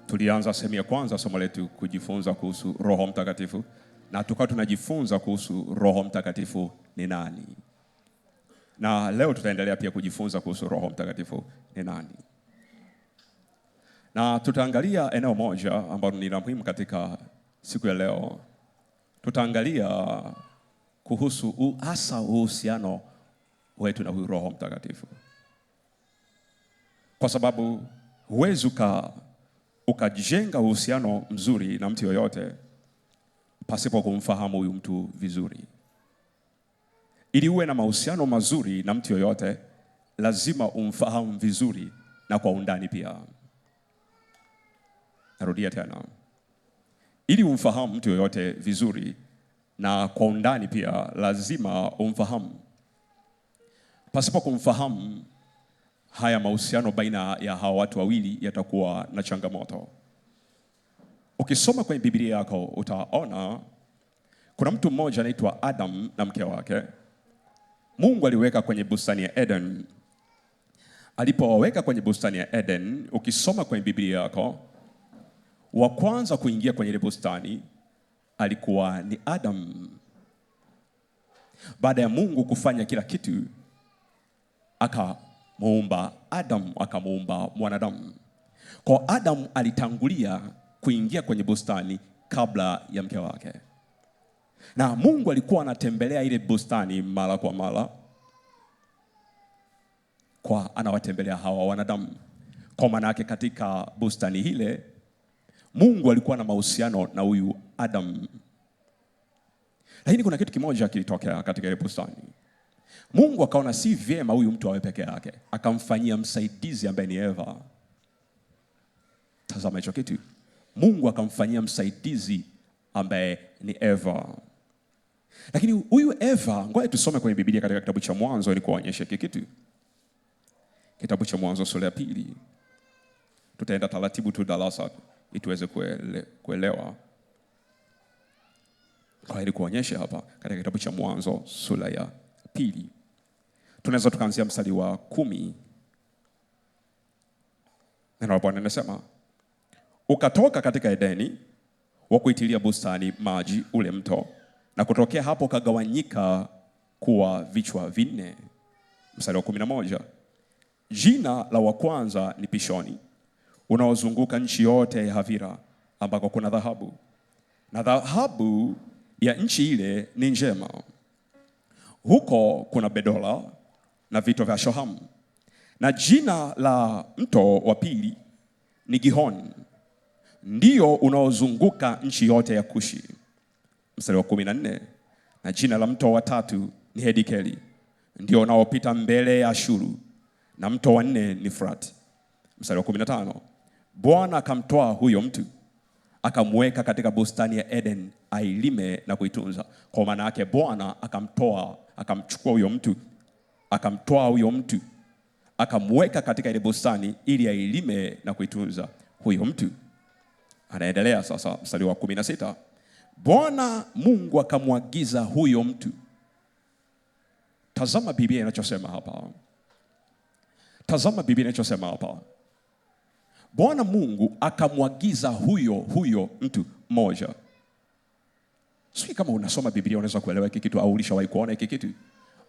Tulianza sehemu ya kwanza somo letu kujifunza kuhusu Roho Mtakatifu, na tukawa tunajifunza kuhusu Roho Mtakatifu ni nani. Na leo tutaendelea pia kujifunza kuhusu Roho Mtakatifu ni nani. Na tutaangalia eneo moja ambalo ni la muhimu katika siku ya leo. Tutaangalia kuhusu hasa uhusiano wetu na huyu Roho Mtakatifu. Kwa sababu huwezi ukajenga uhusiano mzuri na mtu yoyote pasipo kumfahamu huyu mtu vizuri. Ili uwe na mahusiano mazuri na mtu yoyote, lazima umfahamu vizuri na kwa undani pia. Narudia tena. Ili umfahamu mtu yoyote vizuri na kwa undani pia, lazima umfahamu. Pasipo kumfahamu, haya mahusiano baina ya hawa watu wawili yatakuwa na changamoto. Ukisoma kwenye Biblia yako utaona kuna mtu mmoja anaitwa Adam na mke wake. Mungu aliweka kwenye bustani ya Eden. Alipowaweka kwenye bustani ya Eden, ukisoma kwenye Biblia yako, wa kwanza kuingia kwenye ile bustani alikuwa ni Adam. Baada ya Mungu kufanya kila kitu, akamuumba Adam, akamuumba mwanadamu. Kwa Adam alitangulia kuingia kwenye bustani kabla ya mke wake. Na Mungu alikuwa anatembelea ile bustani mara kwa mara, kwa anawatembelea hawa wanadamu. Kwa maana yake katika bustani ile Mungu alikuwa na mahusiano na huyu Adam. Lakini kuna kitu kimoja kilitokea katika ile bustani. Mungu akaona si vyema huyu mtu awe peke yake, akamfanyia msaidizi ambaye ni Eva. Tazama hicho kitu. Mungu akamfanyia msaidizi ambaye ni Eva. Lakini huyu Eva, ngoja tusome kwenye Biblia katika kitabu cha Mwanzo ili kuonyesha kitu. Kitabu cha Mwanzo sura ya 2. Tutaenda taratibu tu darasa ili tuweze kuelewa. Kwa ili kuonyesha hapa katika kitabu cha Mwanzo sura ya 2. Tunaweza tukaanzia mstari wa 10. Neno la Bwana linasema, ukatoka katika Edeni wa kuitilia bustani maji ule mto, na kutokea hapo kagawanyika kuwa vichwa 4. Mstari wa 11. Jina la wa kwanza ni Pishoni, unaozunguka nchi yote ya Havira, ambako kuna dhahabu. Na dhahabu ya nchi ile ni njema. Huko kuna bedola na vito vya shohamu. Na jina la mto wa pili ni Gihon, ndio unaozunguka nchi yote ya Kushi. Mstari wa 14. Na jina la mto wa tatu ni Hedikeli, ndio unaopita mbele ya Ashuru. Na mto wa 4 ni Frati. Mstari wa 15. Bwana akamtoa huyo mtu, akamweka katika bustani ya Eden ailime na kuitunza. Kwa maana yake Bwana akamchukua huyo mtu, akamtoa huyo mtu, akamweka katika ile bustani ili ailime na kuitunza huyo mtu. Anaendelea sasa mstari wa 16. Bwana Mungu akamwagiza huyo mtu. Tazama Biblia inachosema hapa. Tazama Biblia inachosema hapa. Bwana Mungu akamwagiza huyo mtu mmoja. Sio kama unasoma Biblia unaweza kuelewa hiki kitu au ulishawahi kuona hiki kitu.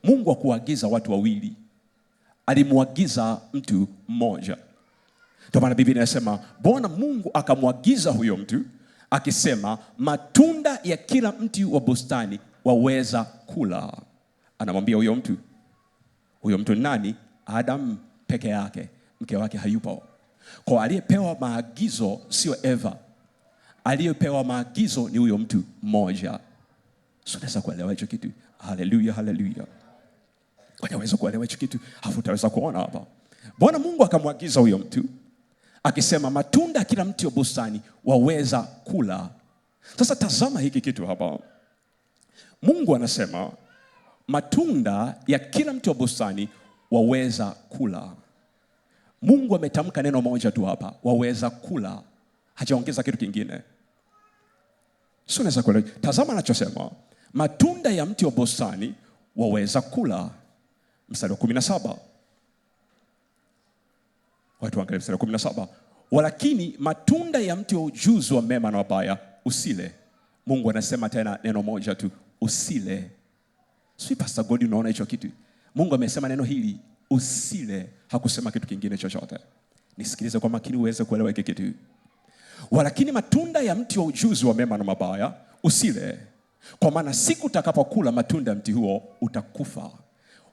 Mungu hakuagiza watu wawili. Alimwagiza mtu mmoja. Ndio maana Biblia inasema Bwana Mungu akamwagiza huyo mtu akisema, matunda ya kila mti wa bustani waweza kula. Anamwambia huyo mtu ni nani? Adam peke yake, mke wake hayupo. Kwa aliyepewa maagizo sio Eva. Aliyepewa maagizo ni huyo mtu mmoja. Sio naweza kuelewa hicho kitu. Haleluya, haleluya. Kwa naweza kuelewa hicho kitu, afu utaweza kuona hapa. Bwana Mungu akamwagiza huyo mtu akisema, matunda kila mti wa bustani waweza kula. Sasa tazama hiki kitu hapa. Mungu anasema matunda ya kila mti wa bustani waweza kula. Mungu ametamka neno moja tu hapa, waweza kula. Hajaongeza kitu kingine. Sio naweza kuelewa. Tazama anachosema, matunda ya mti wa bustani waweza kula. Mstari wa 17. Watu waangalie mstari wa 17. Walakini matunda ya mti wa ujuzi wa mema na mabaya usile. Mungu anasema tena neno moja tu, usile. Sio Pastor God, unaona hicho kitu? Mungu amesema neno hili usile, hakusema kitu kingine chochote. Nisikilize kwa makini uweze kuelewa hiki kitu. Walakini matunda ya mti wa ujuzi wa mema na mabaya usile, kwa maana siku utakapokula matunda ya mti huo utakufa.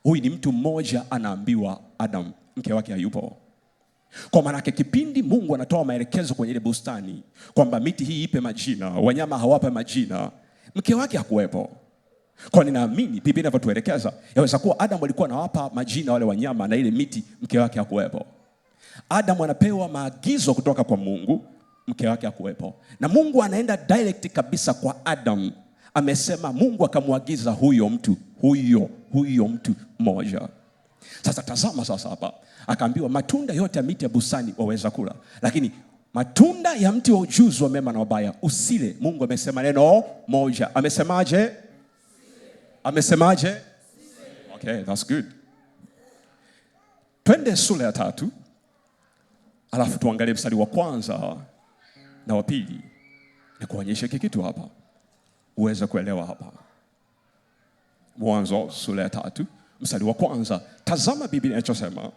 Huyu ni mtu mmoja anaambiwa Adam, mke wake hayupo. Kwa maana kipindi Mungu anatoa maelekezo kwenye ile bustani kwamba miti hii ipe majina, wanyama hawape majina, mke wake hakuwepo. Kwa ninaamini Biblia inavyotuelekeza, yaweza kuwa Adam alikuwa anawapa majina wale wanyama na ile miti, mke wake hakuwepo. Adam anapewa maagizo kutoka kwa Mungu, mke wake hakuwepo. Na Mungu anaenda direct kabisa kwa Adam. Amesema Mungu akamwagiza huyo mtu mmoja. Sasa tazama sasa hapa. Akaambiwa matunda yote ya miti ya bustani waweza kula, lakini matunda ya mti wa ujuzi wa mema na mabaya usile. Mungu amesema neno moja. Amesemaje? Amesemaje? Okay, that's good. Twende sura ya 3. Alafu tuangalie mstari wa kwanza na wa pili. Na kuonyesha kitu hapa uweze kuelewa hapa. Mwanzo sura ya 3 mstari wa kwanza. Tazama Biblia inachosema.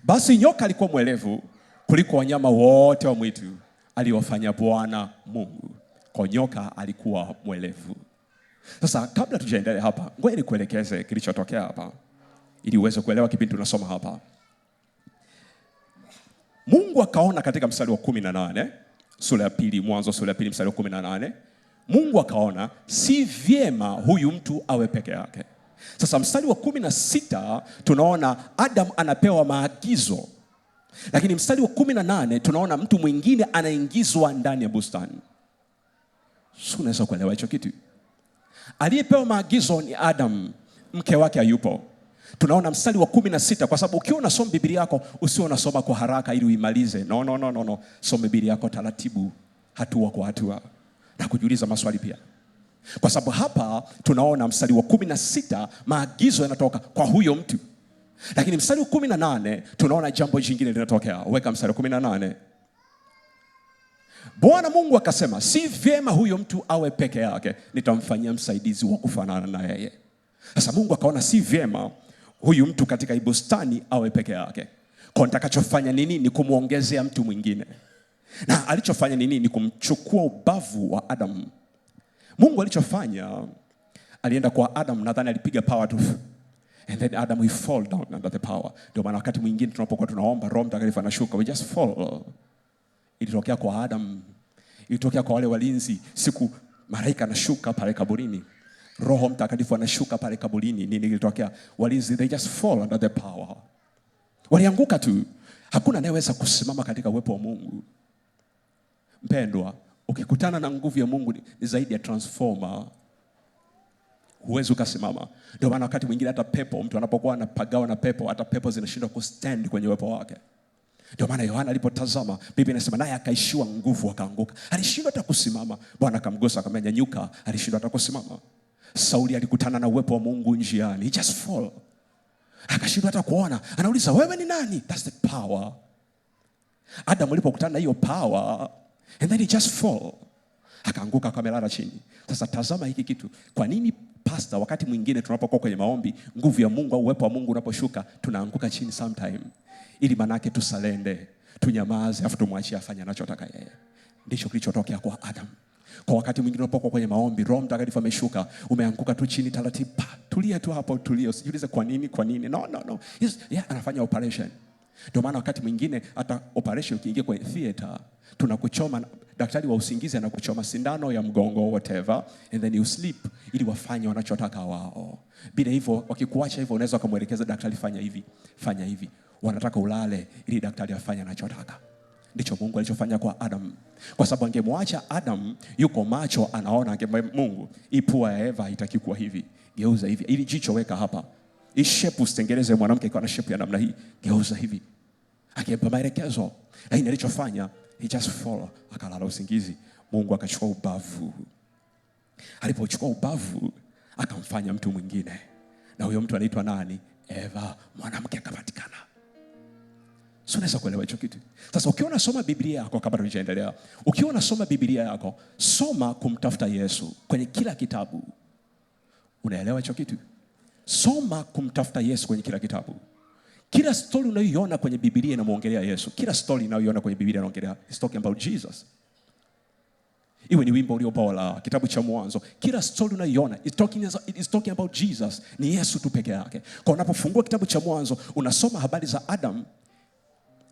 Basi nyoka alikuwa mwelevu kuliko wanyama wote wa mwitu aliowafanya Bwana Mungu. Kwa nyoka alikuwa mwelevu. Sasa kabla tujaendelea hapa, ngoja nikuelekeze kilichotokea hapa ili uweze kuelewa kipindi tunasoma hapa. Mungu akaona katika mstari wa 18, sura ya 2, Mwanzo sura ya 2 mstari wa 18, Mungu akaona si vyema huyu mtu awe peke yake. Sasa mstari wa 16 tunaona Adam anapewa maagizo. Lakini mstari wa 18 tunaona mtu mwingine anaingizwa ndani ya bustani. Sio, unaweza kuelewa hicho kitu? Aliyepewa maagizo ni Adam, mke wake hayupo. Tunaona mstari wa 16, kwa sababu ukiwa unasoma Biblia yako usio unasoma kwa haraka ili uimalize. No. Soma Biblia yako taratibu, hatua kwa hatua, na kujiuliza maswali pia. Kwa sababu hapa tunaona mstari wa 16 maagizo yanatoka kwa huyo mtu. Lakini mstari wa 18 tunaona jambo jingine linatokea. Weka mstari wa 18. Bwana Mungu akasema, si vyema huyo mtu awe peke yake, nitamfanyia msaidizi wa kufanana na yeye. Sasa Mungu akaona si vyema huyu mtu katika bustani awe peke yake. Kwa nitakachofanya nini? Ni kumuongezea mtu mwingine. Na alichofanya nini? Ni kumchukua ubavu wa Adam. Mungu alichofanya, alienda kwa Adam, nadhani alipiga power tu. And then Adam he fall down under the power. Ndio maana wakati mwingine tunapokuwa tunaomba Roho Mtakatifu anashuka, we just fall. Ilitokea kwa Adam, ilitokea kwa wale walinzi, siku malaika anashuka pale kaburini, Roho Mtakatifu anashuka pale kaburini. Nini ilitokea? Walinzi they just fall under the power. Walianguka tu. Hakuna anayeweza kusimama katika uwepo wa Mungu. Mpendwa, ukikutana na nguvu ya Mungu ni zaidi ya transformer. Huwezi ukasimama. Ndio maana wakati mwingine hata pepo, mtu anapokuwa anapagawa na pepo, hata pepo zinashindwa kustand kwenye uwepo wake. Ndio maana Yohana alipotazama, Biblia inasema naye akaishiwa nguvu akaanguka. Alishindwa hata kusimama. Bwana akamgusa akamwambia nyanyuka, alishindwa hata kusimama. Sauli alikutana na uwepo wa Mungu njiani. He just fall. Akashindwa hata kuona. Anauliza, wewe ni nani? That's the power. Adam alipokutana na hiyo power, and then he just fall. Akaanguka akamelala chini. Sasa tazama hiki kitu. Kwa nini pastor, wakati mwingine tunapokuwa kwenye maombi, nguvu ya Mungu au uwepo wa Mungu unaposhuka, tunaanguka chini sometime? Ili manake tusalende, tunyamaze, afu tumwachie afanye anachotaka yeye. Ndicho kilichotokea kwa Adam. Kwa wakati mwingine unapokuwa kwenye maombi, Roho Mtakatifu ameshuka, umeanguka tu chini taratibu, tulia tu hapo, tulia, usijiulize kwa nini. No. Anafanya operation. Ndio maana wakati mwingine hata operation ukiingia kwenye theater, tunakuchoma, daktari wa usingizi anakuchoma sindano ya mgongo whatever, and then you sleep ili wafanye wanachotaka wao. Bila hivyo wakikuacha hivyo, unaweza kumwelekeza daktari fanya hivi. Wanataka ulale ili daktari afanye anachotaka. Ndicho Mungu alichofanya kwa Adam. Kwa sababu angemwacha Adam yuko macho anaona Mungu, ipua ya Eva haitaki kuwa hivi, geuza hivi. Ili jicho weka hapa. Hii shape usitengeneze mwanamke kwa na shape ya namna hii, geuza hivi. Akimpa maelekezo. Lakini alichofanya, he just fall, akalala usingizi. Mungu akachukua ubavu. Alipochukua ubavu, akamfanya mtu mwingine. Na huyo mtu anaitwa nani? Eva, mwanamke akapatikana. Sio, unaweza kuelewa hicho kitu. Sasa ukiwa unasoma Biblia yako, kabla tujaendelea, ukiwa unasoma Biblia yako, soma kumtafuta Yesu kwenye kila kitabu. Unaelewa hicho kitu? Soma kumtafuta Yesu kwenye kila kitabu. Kila story unayoiona kwenye Biblia inamuongelea Yesu. Kila story unayoiona kwenye Biblia inaongelea, it's talking about Jesus. Iwe ni wimbo ulio bora, kitabu cha Mwanzo, kila story unayoiona it's talking about Jesus. Ni Yesu tu peke yake. Kwa unapofungua kitabu cha Mwanzo, unasoma habari za Adam.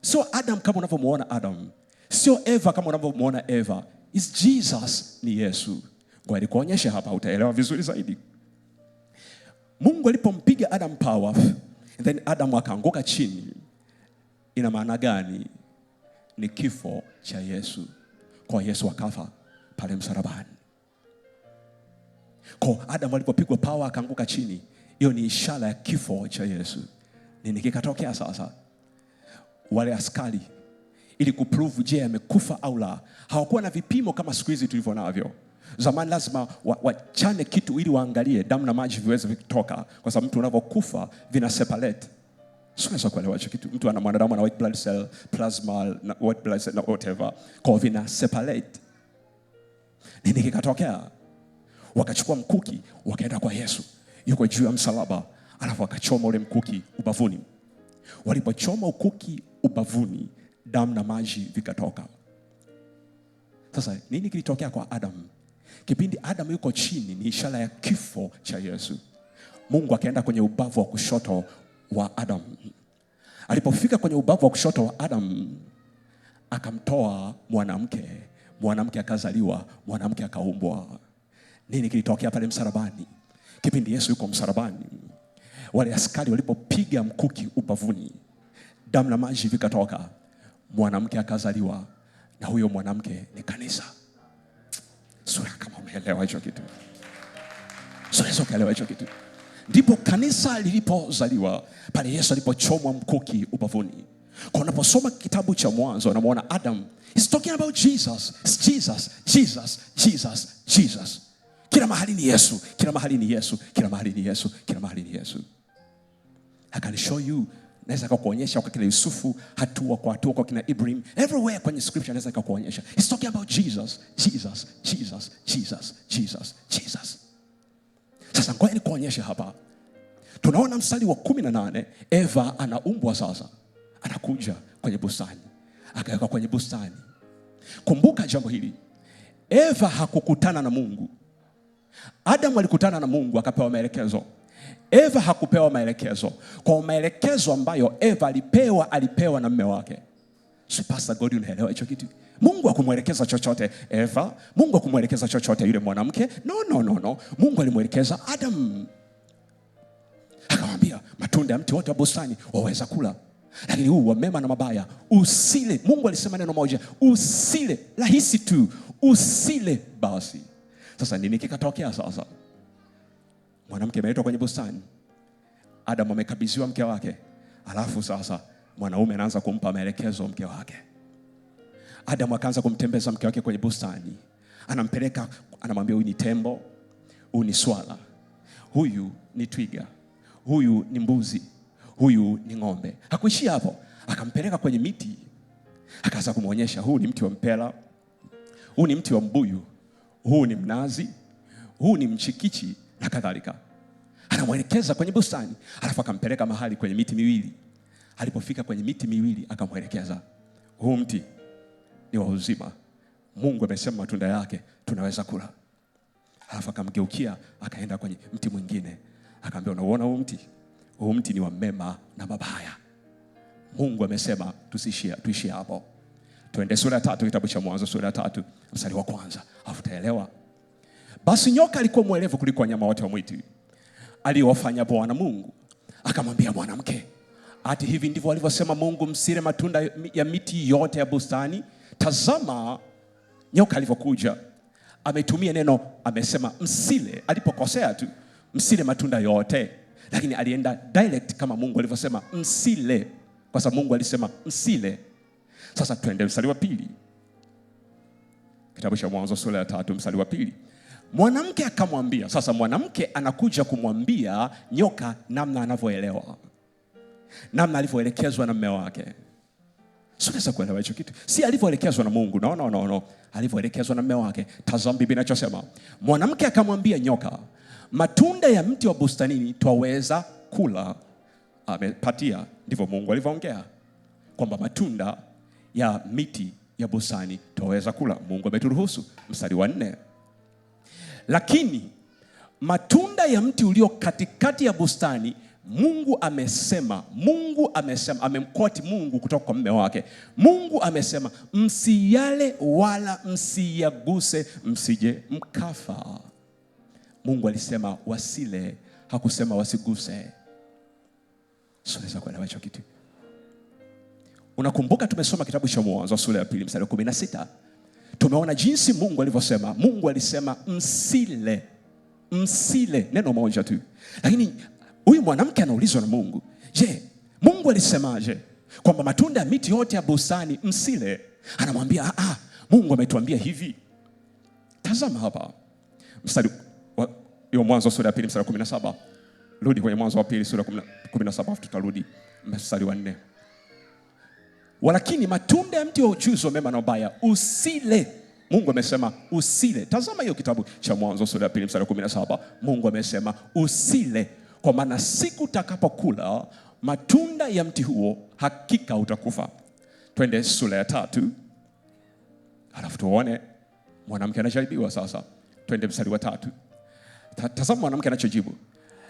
Sio Adam kama unavyomuona Adam. Sio Eva kama unavyomuona Eva. It's Jesus, ni Yesu. Kwa hiyo nikuonyeshe hapa, utaelewa vizuri zaidi. Mungu alipompiga Adam power, and then Adam akaanguka chini. Ina maana gani? Ni kifo cha Yesu. Kwa Yesu akafa pale msalabani. Kwa Adam alipopigwa power akaanguka chini, hiyo ni ishara ya kifo cha Yesu. Nini kikatokea sasa? Wale askari, ili kuprove je amekufa au la, hawakuwa na vipimo kama siku hizi tulivyo navyo. Zamani lazima wachane kitu ili waangalie damu na maji viweze kutoka, kwa sababu mtu unavyokufa vina separate. Sio kuelewa hicho kitu. Mtu ana mwanadamu na white blood cell, plasma na white blood cell na whatever, kwa vina separate. Nini kikatokea? Wakachukua mkuki, wakaenda kwa Yesu, yuko juu ya msalaba, alafu wakachoma ule mkuki ubavuni. Walipochoma ukuki ubavuni, damu na maji vikatoka. Sasa nini kilitokea kwa Adam? Kipindi Adam yuko chini, ni ishara ya kifo cha Yesu. Mungu akaenda kwenye ubavu wa kushoto wa Adam. Alipofika kwenye ubavu wa kushoto wa Adam, akamtoa mwanamke. Mwanamke akazaliwa, mwanamke akaumbwa. Nini kilitokea pale msalabani? Kipindi Yesu yuko msalabani, wale askari walipopiga mkuki ubavuni, damu na maji vikatoka, mwanamke akazaliwa, na huyo mwanamke ni kanisa. Sura kama umeelewa hicho kitu. Sura umeelewa hicho kitu. Ndipo kanisa lilipozaliwa pale Yesu alipochomwa mkuki ubavuni. Kwa unaposoma kitabu cha Mwanzo unamuona Adam, he's talking about Jesus. It's Jesus, Jesus, Jesus, Jesus. Kila mahali ni Yesu, kila mahali ni Yesu, kila mahali ni Yesu, kila mahali ni Yesu. I can show you, naweza kukuonyesha kwa kina Yusufu, hatua kwa hatua, kwa kina Ibrahim, everywhere kwenye scripture naweza kukuonyesha. He's talking about Jesus, Jesus, Jesus, Jesus, Jesus, Jesus. Sasa ngoja nikuonyeshe hapa. Tunaona mstari wa 18, Eva anaumbwa sasa. Anakuja kwenye bustani. Akaweka kwenye bustani. Kumbuka jambo hili. Eva hakukutana na Mungu. Adam alikutana na Mungu akapewa maelekezo. Eva hakupewa maelekezo. Kwa maelekezo ambayo Eva alipewa na mume wake. Si Pastor God, unaelewa hicho kitu? Mungu hakumwelekeza chochote Eva. Mungu hakumwelekeza chochote yule mwanamke. No. Mungu alimwelekeza Adam. Akamwambia matunda ya mti wote wa bustani waweza kula, lakini huu wa mema na mabaya usile. Mungu alisema neno moja, usile. Rahisi tu, usile basi. Sasa nini kikatokea sasa? Mwanamke ameletwa kwenye bustani. Adam amekabidhiwa mke wake. Alafu sasa mwanaume anaanza kumpa maelekezo mke wake. Adam akaanza kumtembeza mke wake kwenye bustani. Anampeleka, anamwambia huyu ni tembo, huyu ni swala, huyu ni twiga, huyu ni mbuzi, huyu ni ng'ombe. Hakuishia hapo. Akampeleka kwenye miti. Akaanza kumuonyesha, huu ni mti wa mpela, huu ni mti wa mbuyu, huu ni mnazi, huu ni mchikichi na kadhalika. Anamwelekeza kwenye bustani. Alafu akampeleka mahali kwenye miti miwili. Alipofika kwenye miti miwili akamwelekeza, huu mti ni wa uzima, Mungu amesema matunda yake tunaweza kula. Alafu akamgeukia akaenda kwenye mti mwingine. Akamwambia, unaona huu mti? Huu mti ni wa mema na mabaya, Mungu amesema tuishie hapo. Tuende sura ya 3 kitabu cha Mwanzo, sura ya 3 mstari wa 1. Alafu utaelewa. Basi nyoka alikuwa mwerevu kuliko wanyama wote wa mwitu aliowafanya Bwana Mungu. Akamwambia mwanamke, ati hivi ndivyo alivyosema Mungu, msile matunda ya miti yote ya bustani? Tazama nyoka alivyokuja, ametumia neno, amesema msile. Alipokosea tu, msile matunda yote, lakini alienda direct kama Mungu alivyosema msile, kwa sababu Mungu alisema msile. Sasa tuende mstari wa 2. Kitabu cha Mwanzo sura ya 3 mstari wa 2. Mwanamke akamwambia. Sasa mwanamke anakuja kumwambia nyoka namna anavyoelewa, namna alivyoelekezwa na mume wake. Unaweza kuelewa hicho kitu? Si alivyoelekezwa na Mungu. No. Alivyoelekezwa na mume wake. Tazama Biblia inachosema. Mwanamke akamwambia nyoka, matunda ya mti wa bustanini twaweza kula. Amepatia. Ndivyo Mungu alivyoongea. Kwamba matunda ya miti ya bustani twaweza kula. Mungu ameturuhusu. Mstari wa 4. Lakini matunda ya mti ulio katikati ya bustani Mungu amesema, amemkoti Mungu kutoka kwa mume wake. Mungu amesema msiyale wala msiyaguse msije mkafa. Mungu alisema wasile, hakusema wasiguse. Unaweza kuelewa hicho kitu? Unakumbuka tumesoma kitabu cha Mwanzo sura ya 2 mstari wa 16. Tumeona jinsi Mungu alivyosema. Mungu alisema msile, neno moja tu. Lakini huyu mwanamke anaulizwa na Mungu, je, Mungu alisemaje kwamba matunda ya miti yote ya bustani msile? Anamwambia Mungu ametuambia hivi. Tazama hapa mstari wa Mwanzo sura ya 2 mstari wa 17. Rudi kwenye Mwanzo wa 2 sura ya 17, tutarudi mstari wa 4. Walakini matunda ya mti wa ujuzi wa mema na mabaya usile. Mungu amesema usile. Tazama hiyo kitabu cha Mwanzo sura ya 2 mstari wa 17. Mungu amesema usile, kwa maana siku utakapokula matunda ya mti huo hakika utakufa. Twende sura ya 3. Alafu tuone mwanamke anajaribiwa sasa. Twende mstari wa 3. Tazama mwanamke anachojibu.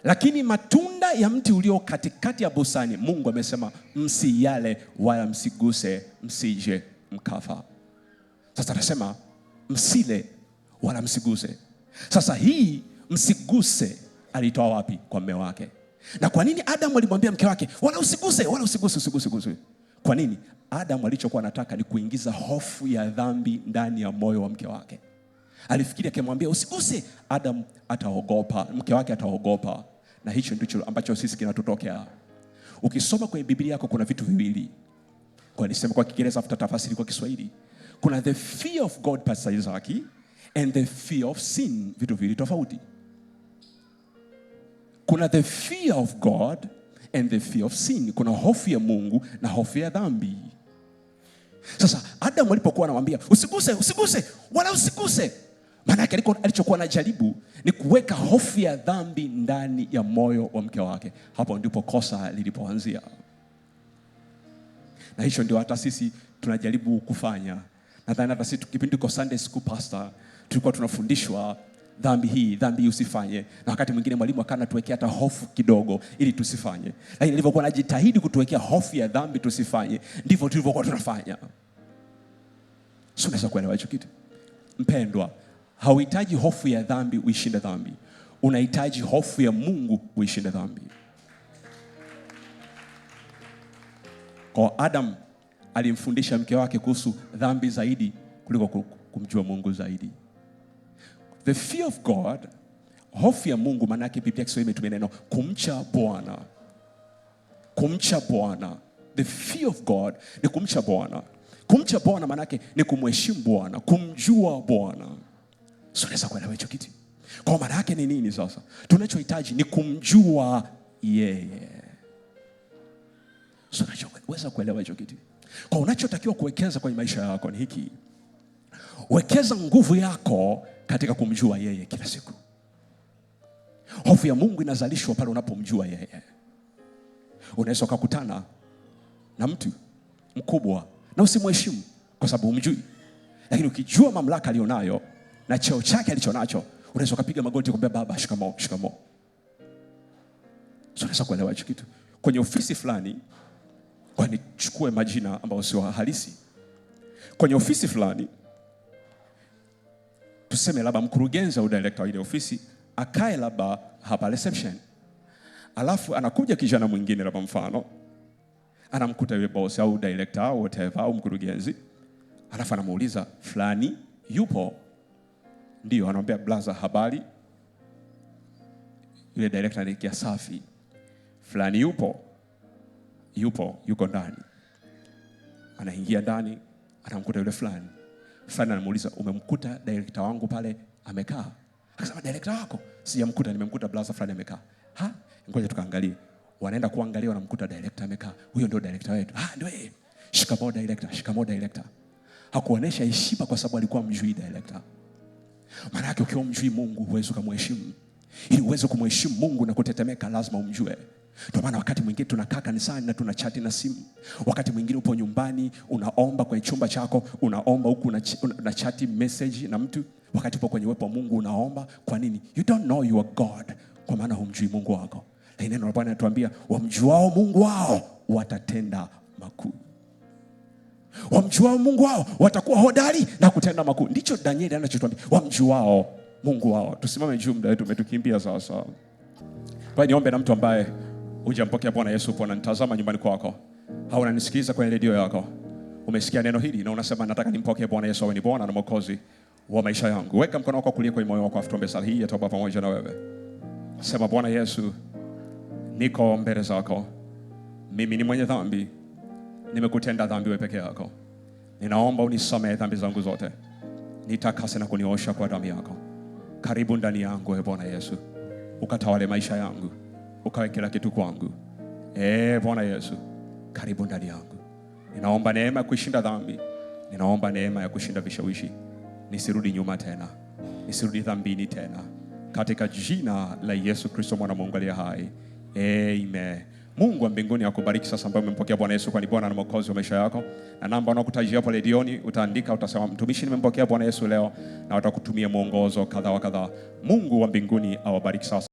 Lakini matunda ya mti ulio katikati ya bustani Mungu amesema msiyale wala msiguse msije mkafa. Sasa anasema msile wala msiguse. Sasa hii msiguse alitoa wapi? Kwa mume wake. Na kwa nini Adam alimwambia mke wake wala usiguse? Kwa nini? Adam alichokuwa anataka ni kuingiza hofu ya dhambi ndani ya moyo wa mke wake. Alifikiri akimwambia usiguse, Adam ataogopa, mke wake ataogopa. Na hicho ndicho ambacho sisi kinatutokea. Ukisoma kwenye Biblia yako kuna vitu viwili. Kwa nisema kwa Kiingereza afuta tafasiri kwa Kiswahili. Kuna the fear of God Pastor Isaki and the fear of sin, vitu viwili tofauti. Kuna the fear of God and the fear of sin. Kuna hofu ya Mungu na hofu ya dhambi. Sasa Adam alipokuwa anamwambia usiguse wala usiguse, maana yake alichokuwa anajaribu ni kuweka hofu ya dhambi ndani ya moyo wa mke wake. Hapo ndipo kosa lilipoanzia. Na hicho ndio hata sisi tunajaribu kufanya. Nadhani hata sisi kipindi kwa Sunday School Pastor tulikuwa tunafundishwa dhambi hii usifanye. Na wakati mwingine mwalimu akana tuwekea hata hofu kidogo ili tusifanye. Lakini nilivyokuwa najitahidi kutuwekea hofu ya dhambi tusifanye, ndivyo tulivyokuwa tunafanya. Unaweza kuelewa hicho kitu? Mpendwa, hauhitaji hofu ya dhambi uishinde dhambi. Unahitaji hofu ya Mungu uishinde dhambi. Kwa Adam alimfundisha mke wake kuhusu dhambi zaidi kuliko kumjua Mungu zaidi. The fear of God, hofu ya Mungu, maana yake Biblia Kiswahili imetumia neno kumcha Bwana. Kumcha Bwana. The fear of God ni kumcha Bwana. Kumcha Bwana maana yake ni kumheshimu Bwana, kumjua Bwana. Unaweza kuelewa hicho kitu? Kwa maana yake ni nini sasa? Tunachohitaji ni kumjua yeye. Unaweza kuelewa hicho kitu? Kwa unachotakiwa kuwekeza kwenye maisha yako ni hiki. Wekeza nguvu yako katika kumjua yeye kila siku. Hofu ya Mungu inazalishwa pale unapomjua yeye. Unaweza kukutana na mtu mkubwa na usimheshimu kwa sababu humjui. Lakini ukijua mamlaka alionayo na cheo chake alichonacho, unaweza kupiga magoti kumwambia baba shikamoo. Unaweza kuelewa hicho kitu? Kwenye ofisi fulani, kwa nichukue majina ambayo sio halisi. Kwenye ofisi fulani, tuseme labda mkurugenzi au director wa ile ofisi akae labda hapa reception. Alafu anakuja kijana mwingine labda mfano, anamkuta yule boss au director au whatever au mkurugenzi. Alafu anamuuliza fulani yupo? Ndio. Anamwambia blaza habari. Yule director anakia safi. Fulani yupo? Yuko ndani. Anaingia ndani, anamkuta yule fulani. Fulani anamuuliza umemkuta director wangu pale amekaa? Akasema director wako? Sijamkuta, nimemkuta blaza fulani amekaa. Ngoja tukaangalie. Wanaenda kuangalia, wanamkuta director amekaa. Huyo ndio director wetu. Ndio yeye. Shikamoo director, shikamoo director. Hakuonesha heshima kwa sababu alikuwa mjui director. Maana yake ukiwa mjui Mungu huwezi kumheshimu. Ili uweze kumheshimu Mungu na kutetemeka lazima umjue. Ndio maana wakati mwingine tunakaa kanisani na tunachati na simu. Wakati mwingine upo nyumbani unaomba kwenye chumba chako, unaomba huku unachati message na mtu. Wakati upo kwenye uwepo wa Mungu unaomba. Kwa nini? You don't know your God. Kwa maana humjui Mungu wako. Na neno la Bwana linatuambia wamjuao Mungu wao watatenda makuu. Wamjuao Mungu wao watakuwa hodari na kutenda makuu. Ndicho Danieli anachotuambia, wamjuao Mungu wao. Tusimame juu, muda wetu umetukimbia sasa. Kwa niombe na mtu ambaye hujampokea Bwana Yesu, upo unanitazama nyumbani kwako au unanisikiliza kwenye redio yako. Umesikia neno hili na unasema nataka nimpokee Bwana Yesu awe ni Bwana na Mwokozi wa maisha yangu. Weka mkono wako kulia kwenye moyo wako, afu tuombe sala hii ya toba pamoja na wewe. Sema, Bwana Yesu, niko mbele zako. Mimi ni mwenye dhambi. Nimekutenda dhambi wewe peke yako. Ninaomba unisamehe dhambi zangu zote. Nitakase na kuniosha kwa damu yako. Karibu ndani yangu wewe Bwana Yesu. Ukatawale maisha yangu. Ukawe kila kitu kwangu. Bwana Yesu, karibu ndani yangu. Ninaomba neema ya kushinda dhambi. Ninaomba neema ya kushinda vishawishi. Nisirudi nyuma tena. Nisirudi dhambini tena. Katika jina la Yesu Kristo mwana wa Mungu aliye hai. Amen. Mungu wa mbinguni akubariki sasa ambaye umempokea Bwana Yesu kwa ni Bwana na Mwokozi wa maisha yako. Na namba unakutajia hapo redioni utaandika, utasema mtumishi nimempokea Bwana Yesu leo, na watakutumia mwongozo kadha wa kadha. Mungu wa mbinguni awabariki sasa.